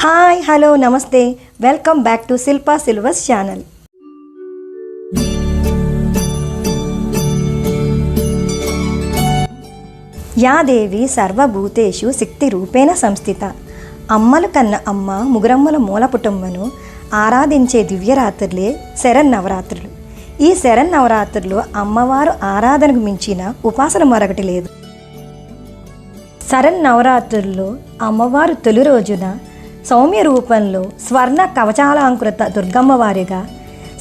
Hi hello నమస్తే welcome back to Shilpa Silvers channel. యా దేవి సర్వభూతేషు శక్తి రూపేణ సంస్థిత. అమ్మల కన్న అమ్మ ముగురమ్మల మూలపుటమ్మను ఆరాధించే దివ్యరాత్రులే శరన్నవరాత్రులు. ఈ శరన్నవరాత్రులు అమ్మవారు ఆరాధనకు మించిన ఉపాసన మరొకటి లేదు. శరన్నవరాత్రుల్లో అమ్మవారు తొలి రోజున సౌమ్య రూపంలో స్వర్ణ కవచాలంకృత దుర్గమ్మవారిగా,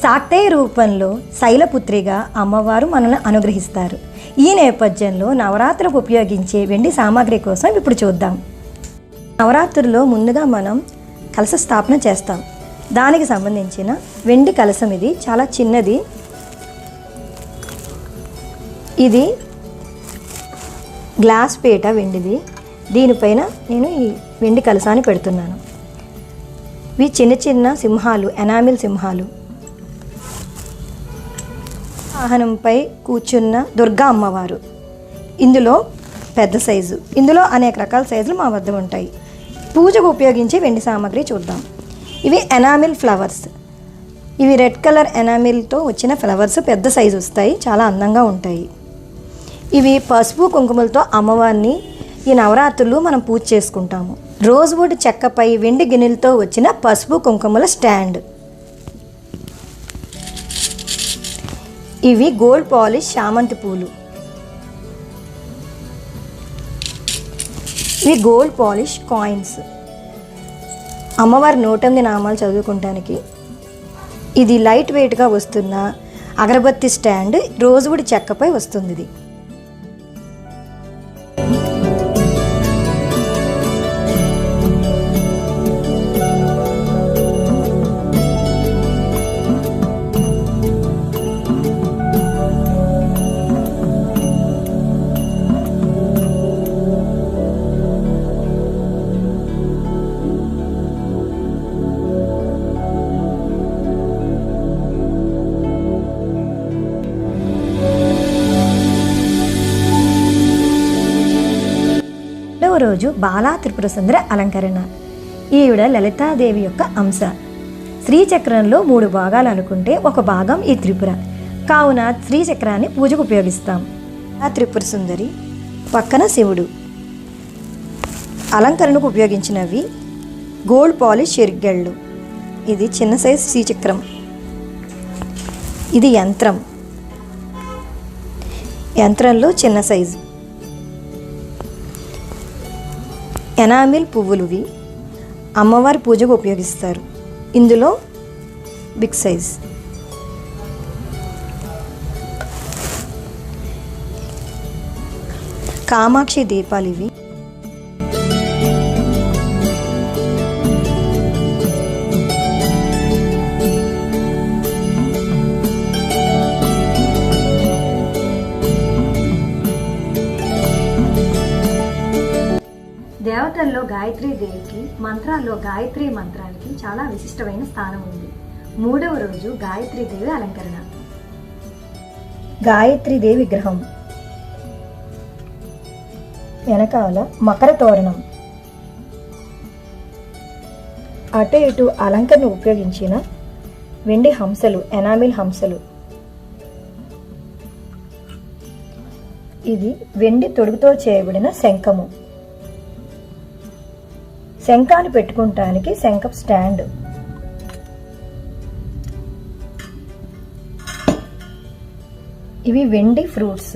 శాక్తేయ రూపంలో శైలపుత్రిగా అమ్మవారు మనల్ని అనుగ్రహిస్తారు. ఈ నేపథ్యంలో నవరాత్రులకు ఉపయోగించే వెండి సామాగ్రి కోసం ఇప్పుడు చూద్దాం. నవరాత్రుల్లో ముందుగా మనం కలశ స్థాపన చేస్తాం. దానికి సంబంధించిన వెండి కలశం ఇది చాలా చిన్నది. ఇది గ్లాస్ పీట వెండిది. దీనిపైన నేను ఈ వెండి కలశాన్ని పెడుతున్నాను. ఇవి చిన్న చిన్న సింహాలు, ఎనామిల్ సింహాలు. వాహనంపై కూర్చున్న దుర్గా అమ్మవారు. ఇందులో పెద్ద సైజు, ఇందులో అనేక రకాల సైజులు మా వద్ద ఉంటాయి. పూజకు ఉపయోగించే వెండి సామాగ్రి చూద్దాం. ఇవి ఎనామిల్ ఫ్లవర్స్. ఇవి రెడ్ కలర్ ఎనామిల్తో వచ్చిన ఫ్లవర్స్ పెద్ద సైజు వస్తాయి, చాలా అందంగా ఉంటాయి. ఇవి పసుపు కుంకుమలతో అమ్మవారిని ఈ నవరాత్రులు మనం పూజ చేసుకుంటాము. రోజ్వుడ్ చెక్కపై వెండి గిన్నెలతో వచ్చిన పసుపు కుంకుమల స్టాండ్. ఇవి గోల్డ్ పాలిష్ చామంతి పూలు. ఇవి గోల్డ్ పాలిష్ కాయిన్స్. అమ్మవారి 108 నామాలు చదువుకుంటానికి. ఇది లైట్ వెయిట్గా వస్తున్న అగరబత్తి స్టాండ్, రోజ్వుడ్ చెక్కపై వస్తుంది. ఇది రోజు బాలా త్రిపుర సుందరి అలంకరణ. ఈవిడ లలితాదేవి యొక్క అంశ. శ్రీచక్రంలో 3 భాగాలు అనుకుంటే ఒక భాగం ఈ త్రిపుర కావున శ్రీచక్రాన్ని పూజకు ఉపయోగిస్తాం. ఆ త్రిపుర సుందరి పక్కన శివుడు. అలంకరణకు ఉపయోగించినవి గోల్డ్ పాలిష్ చెరిగళ్ళు. ఇది చిన్న సైజు శ్రీచక్రం. ఇది యంత్రం. యంత్రంలో చిన్న సైజు. ఎనామిల్ పువ్వులువి అమ్మవారి పూజకు ఉపయోగిస్తారు. ఇందులో బిగ్ సైజ్. కామాక్షి దీపాలు ఇవి. దేవతల్లో గాయత్రీ దేవికి, మంత్రాల్లో గాయత్రి మంత్రానికి చాలా విశిష్టమైన స్థానం ఉంది. 3వ రోజు గాయత్రీ దేవి అలంకరణ. గాయత్రీ దేవి విగ్రహం వెనకాల మకర తోరణం. అటు ఇటు అలంకరణ ఉపయోగించిన వెండి హంసలు, ఎనామిల్ హంసలు. ఇది వెండి తొడుగుతో చేయబడిన శంఖము. శంఖాన్ని పెట్టుకుంటానికి శంఖం స్టాండ్. ఇవి వెండి ఫ్రూట్స్.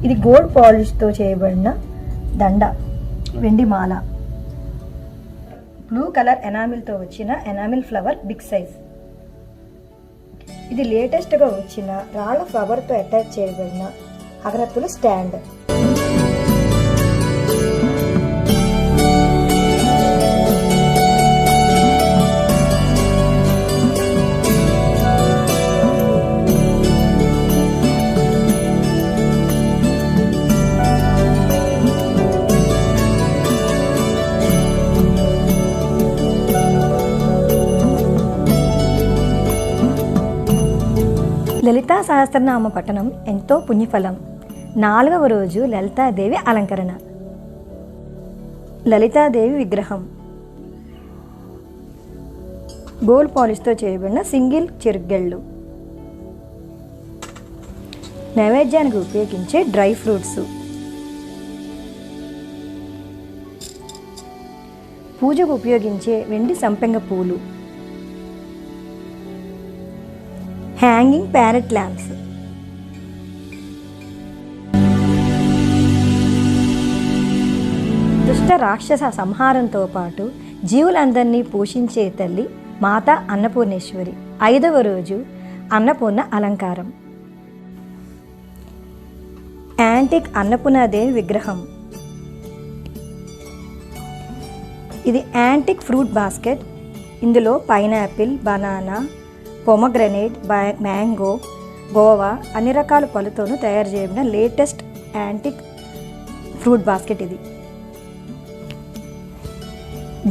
ఇది గోల్డ్ పాలిష్తో చేయబడిన దండ, వెండి మాల. బ్లూ కలర్ ఎనామిల్తో వచ్చిన ఎనామిల్ ఫ్లవర్ బిగ్ సైజ్. ఇది లేటెస్ట్గా వచ్చిన రాళ్ళ ఫ్లవర్తో అటాచ్ చేయబడిన అగరత్తుల స్టాండ్. లలితా సహస్రనామ పఠనం ఎంతో పుణ్యఫలం. 4వ రోజు లలితాదేవి అలంకరణ. లలితాదేవి విగ్రహం. గోల్డ్ పాలిష్తో చేయబడిన సింగిల్ చిరుగెళ్ళు. నైవేద్యానికి ఉపయోగించే డ్రై ఫ్రూట్స్. పూజకు ఉపయోగించే వెండి సంపెంగ పూలు. Hanging parrot lamps. దుష్ట రాక్షస సంహారంతో పాటు జీవులందరినీ పోషించే తల్లి మాతా అన్నపూర్ణేశ్వరి. 5వ రోజు అన్నపూర్ణ అలంకారం. యాంటిక్ అన్నపూర్ణాదేవి విగ్రహం. ఇది యాంటిక్ ఫ్రూట్ బాస్కెట్. ఇందులో pineapple, banana, pomegranate, mango, Goa అన్ని రకాల పళ్ళతోనూ తయారు చేయబడిన లేటెస్ట్ యాంటిక్ ఫ్రూట్ బాస్కెట్ ఇది.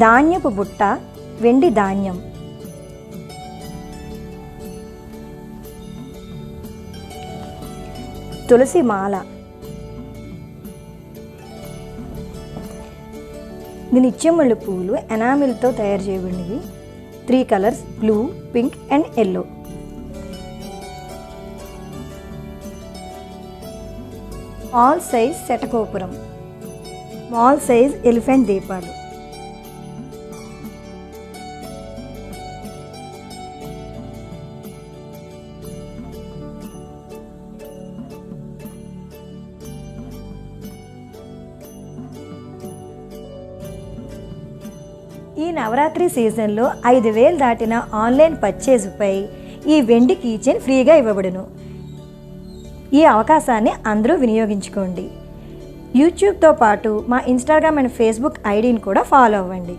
ధాన్యపు బుట్ట, వెండి ధాన్యం. తులసి మాల. ఇది నిత్యముళ్ళు పూలు ఎనామిల్తో తయారు చేయబడినవి. 3 colours: blue, pink and yellow. Small size శటగోపురం. స్మాల్ సైజ్ ఎలిఫెంట్ దీపాలు. ఈ నవరాత్రి సీజన్లో 5,000 దాటిన ఆన్లైన్ పర్చేజ్పై ఈ వెండి కీచెయిన్ ఫ్రీగా ఇవ్వబడును. ఈ అవకాశాన్ని అందరూ వినియోగించుకోండి. యూట్యూబ్తో పాటు మా ఇన్స్టాగ్రామ్ అండ్ ఫేస్బుక్ ఐడిని కూడా ఫాలో అవ్వండి.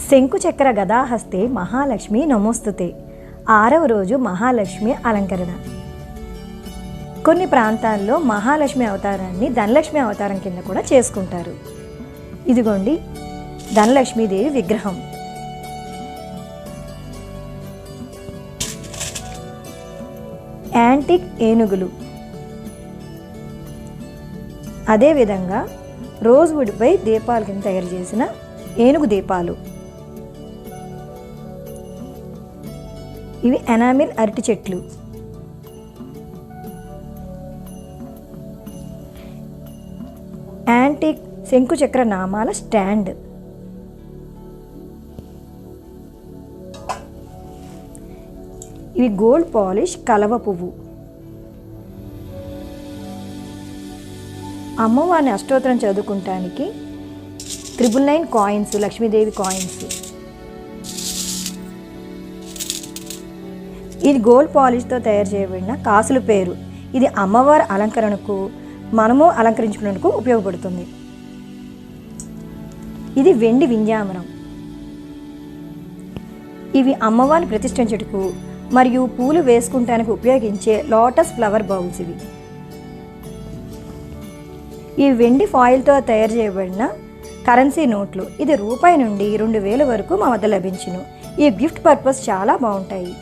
శంకుచక్ర గదాహస్తే మహాలక్ష్మి నమోస్తుతే. 6వ రోజు మహాలక్ష్మి అలంకరణ. కొన్ని ప్రాంతాల్లో మహాలక్ష్మి అవతారాన్ని ధనలక్ష్మి అవతారం కింద కూడా చేసుకుంటారు. ఇదిగోండి ధనలక్ష్మీదేవి విగ్రహం. యాంటిక్ ఏనుగులు. అదేవిధంగా రోజ్వుడ్పై దీపాల కింద తయారు చేసిన ఏనుగు దీపాలు. ఇవి ఎనామిల్ అరటి చెట్లు. యాంటిక్ శంకుచక్ర నామాల స్టాండ్. ఇవి గోల్డ్ పాలిష్ కలవ పువ్వు. అమ్మవారిని అష్టోత్తరం చదువుకుంటానికి 999 కాయిన్స్, లక్ష్మీదేవి కాయిన్స్. ఇది గోల్డ్ పాలిష్తో తయారు చేయబడిన కాసుల పేరు. ఇది అమ్మవారి అలంకరణకు, మనము అలంకరించుకునేందుకు ఉపయోగపడుతుంది. ఇది వెండి వింజామరం. ఇవి అమ్మవారిని ప్రతిష్ఠించుటకు మరియు పూలు వేసుకుంటానికి ఉపయోగించే లోటస్ ఫ్లవర్ బౌల్స్. ఈ వెండి ఫాయిల్తో తయారు చేయబడిన కరెన్సీ నోట్లు. ఇది రూపాయి నుండి 2,000 వరకు మా వద్ద లభించును. ఈ గిఫ్ట్ పర్పస్ చాలా బాగుంటాయి.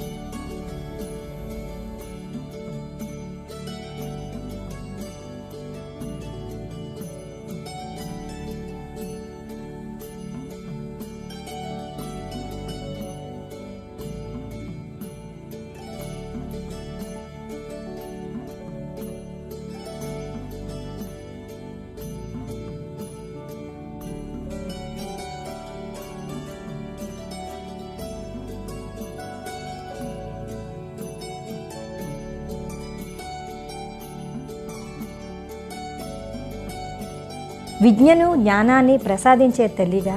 విజ్ఞను జ్ఞానాన్ని ప్రసాదించే తల్లిగా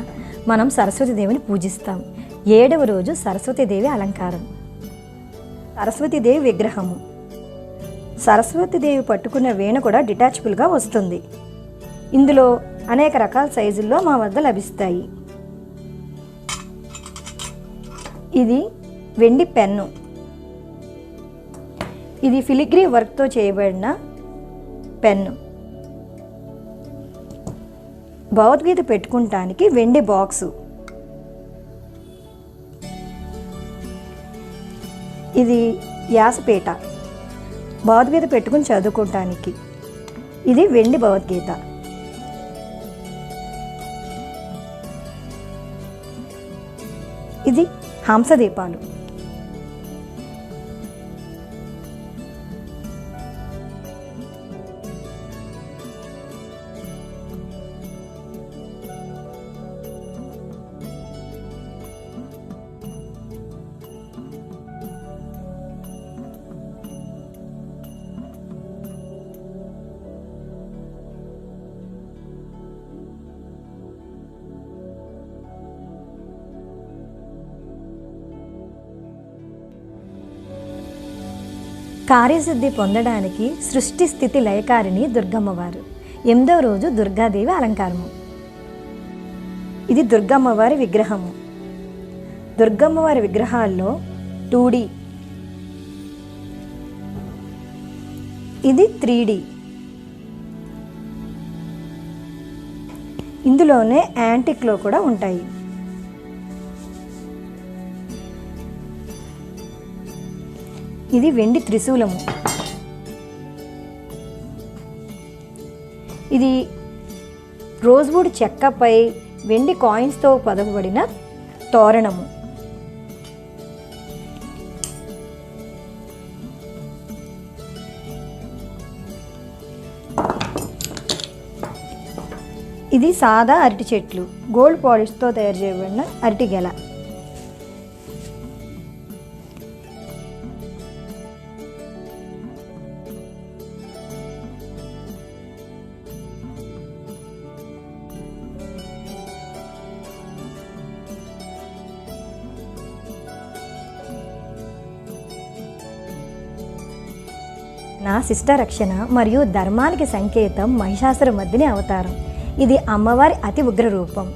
మనం సరస్వతీదేవిని పూజిస్తాం. 7వ రోజు సరస్వతీదేవి అలంకారం. సరస్వతీదేవి విగ్రహము. సరస్వతీదేవి పట్టుకున్న వీణ కూడా డిటాచబుల్గా వస్తుంది. ఇందులో అనేక రకాల సైజుల్లో మా వద్ద లభిస్తాయి. ఇది వెండి పెన్ను. ఇది ఫిలిగ్రీ వర్క్తో చేయబడిన పెన్ను. భగవద్గీత పెట్టుకుంటానికి వెండి బాక్సు. ఇది వ్యాసపీఠ. భగవద్గీత పెట్టుకుని చదువుకోవటానికి. ఇది వెండి భగవద్గీత. ఇది హంసదీపాలు. కార్యసిద్ధి పొందడానికి సృష్టి స్థితి లయకారిణి దుర్గమ్మవారు. 8వ రోజు దుర్గాదేవి అలంకారము. ఇది దుర్గమ్మవారి విగ్రహము. దుర్గమ్మవారి విగ్రహాల్లో 2D, ఇది 3D. ఇందులోనే యాంటిక్లో కూడా ఉంటాయి. ఇది వెండి త్రిశూలము. ఇది రోజ్వుడ్ చెక్కపై వెండి కాయిన్స్తో పొదగబడిన తోరణము. ఇది సాదా అరటి చెట్లు, గోల్డ్ పాలిష్తో తయారు చేయబడిన అరటి గెల. నా శిష్ట రక్షణ మరియు ధర్మానికి సంకేతం మహిషాసురమర్దిని అవతారం. ఇది అమ్మవారి అతి ఉగ్ర రూపం.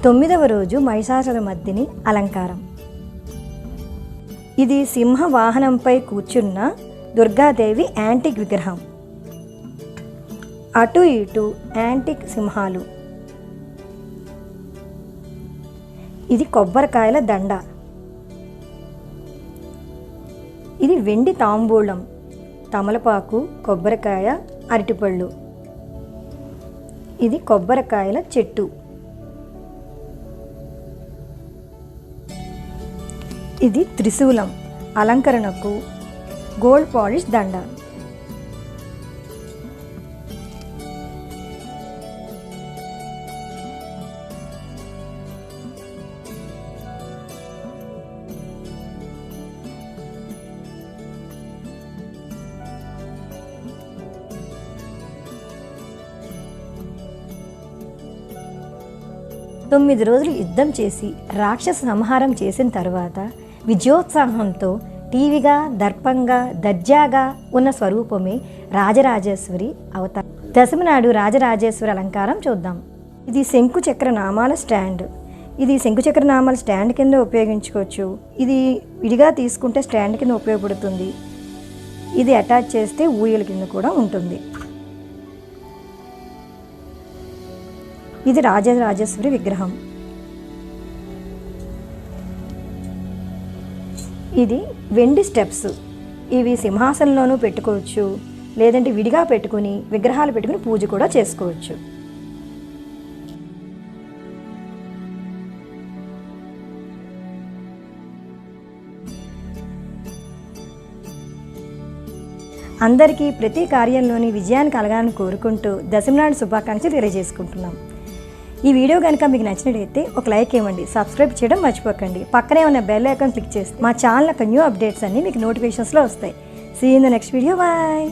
9వ రోజు మహిషాసురమర్దిని అలంకారం. ఇది సింహ వాహనంపై కూర్చున్న దుర్గాదేవి యాంటిక్ విగ్రహం. అటు ఇటు యాంటిక్ సింహాలు. ఇది కొబ్బరికాయల దండ. ఇది వెండి తాంబూలం, తమలపాకు, కొబ్బరికాయ, అరటిపళ్ళు. ఇది కొబ్బరికాయల చెట్టు. ఇది త్రిశూలం, అలంకరణకు గోల్డ్ పాలిష్ దండ. తొమ్మిది రోజులు యుద్ధం చేసి రాక్షస సంహారం చేసిన తర్వాత విజయోత్సాహంతో టీవీగా, దర్పంగా, దర్జాగా ఉన్న స్వరూపమే రాజరాజేశ్వరి అవతారం. దశమి నాడు రాజరాజేశ్వరి అలంకారం చూద్దాం. ఇది శంకుచక్ర నామాల స్టాండ్. ఇది శంకుచక్ర నామాల స్టాండ్ కింద ఉపయోగించుకోవచ్చు. ఇది విడిగా తీసుకుంటే స్టాండ్ కింద ఉపయోగపడుతుంది. ఇది అటాచ్ చేస్తే ఊయల కింద కూడా ఉంటుంది. ఇది రాజరాజేశ్వరి విగ్రహం. ఇది వెండి స్టెప్స్. ఇవి సింహాసనంలోనూ పెట్టుకోవచ్చు, లేదంటే విడిగా పెట్టుకుని విగ్రహాలు పెట్టుకుని పూజ కూడా చేసుకోవచ్చు. అందరికీ ప్రతి కార్యంలోని విజయాన్ని కలగాలని కోరుకుంటూ దశమి నాడు శుభాకాంక్షలు తెలియజేసుకుంటున్నాం. ఈ వీడియో కనుక మీకు నచ్చినట్లయితే ఒక లైక్ ఇవ్వండి, సబ్స్క్రైబ్ చేయడం మర్చిపోకండి. పక్కనే ఉన్న బెల్ ఐకాన్ క్లిక్ చేస్తే మా ఛానల్ యొక్క న్యూ అప్డేట్స్ అన్నీ మీకు నోటిఫికేషన్స్లో వస్తాయి. See in the next video. Bye.